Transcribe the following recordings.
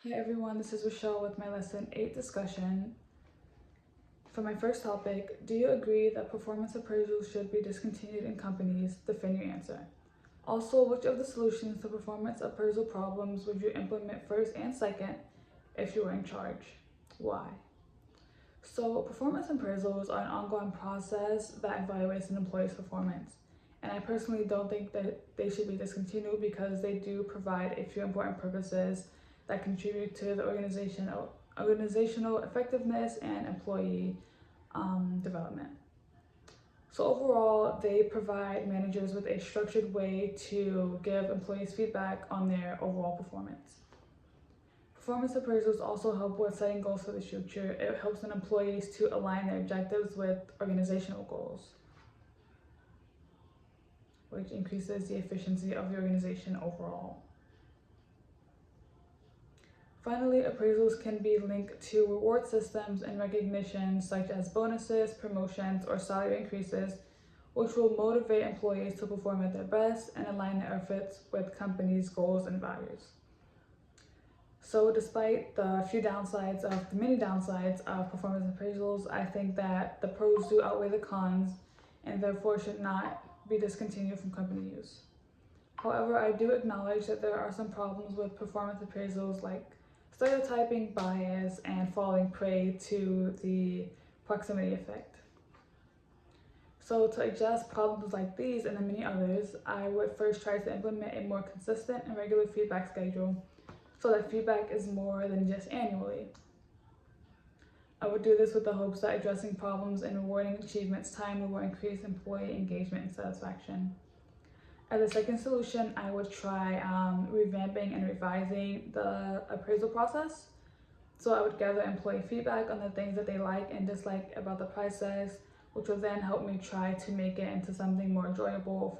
Hi everyone, this is Rachelle with my Lesson 8 discussion. For my first topic, do you agree that performance appraisals should be discontinued in companies? Defend your answer. Also, which of the solutions to performance appraisal problems would you implement first and second if you were in charge? Why? So, performance appraisals are an ongoing process that evaluates an employee's performance. And I personally don't think that they should be discontinued because they do provide a few important purposes that contribute to the organizational effectiveness and employee development. So overall, they provide managers with a structured way to give employees feedback on their overall performance. Performance appraisals also help with setting goals for the future. It helps an employees to align their objectives with organizational goals, which increases the efficiency of the organization overall. Finally, appraisals can be linked to reward systems and recognition such as bonuses, promotions, or salary increases, which will motivate employees to perform at their best and align their efforts with companies' goals and values. So despite the many downsides of performance appraisals, I think that the pros do outweigh the cons and therefore should not be discontinued from company use. However, I do acknowledge that there are some problems with performance appraisals like stereotyping, bias, and falling prey to the proximity effect. So to address problems like these and the many others, I would first try to implement a more consistent and regular feedback schedule so that feedback is more than just annually. I would do this with the hopes that addressing problems and rewarding achievements timely will increase employee engagement and satisfaction. As a second solution, I would try revamping and revising the appraisal process. So I would gather employee feedback on the things that they like and dislike about the process, which will then help me try to make it into something more enjoyable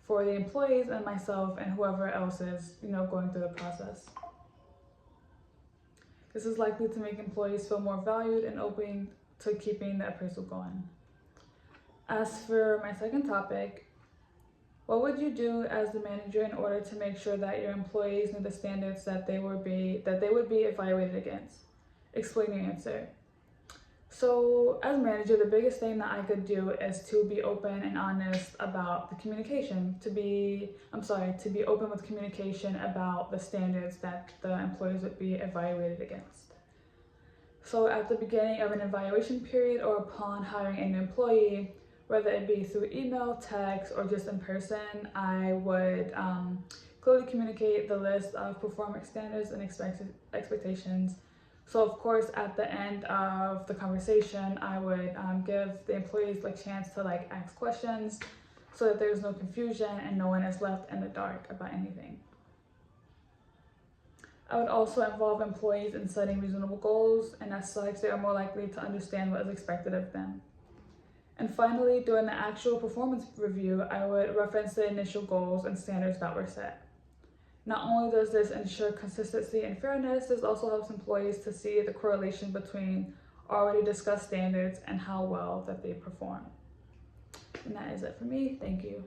for the employees and myself and whoever else is, going through the process. This is likely to make employees feel more valued and open to keeping the appraisal going. As for my second topic, what would you do as the manager in order to make sure that your employees know the standards that they would be evaluated against? Explain your answer. So as a manager, the biggest thing that I could do is to be open and honest about the communication, to be open with communication about the standards that the employees would be evaluated against. So at the beginning of an evaluation period or upon hiring an employee, whether it be through email, text, or just in person, I would clearly communicate the list of performance standards and expectations. So of course, at the end of the conversation, I would give the employees a chance to ask questions so that there's no confusion and no one is left in the dark about anything. I would also involve employees in setting reasonable goals, and as such, they are more likely to understand what is expected of them. And finally, during the actual performance review, I would reference the initial goals and standards that were set. Not only does this ensure consistency and fairness, this also helps employees to see the correlation between already discussed standards and how well that they perform. And that is it for me. Thank you.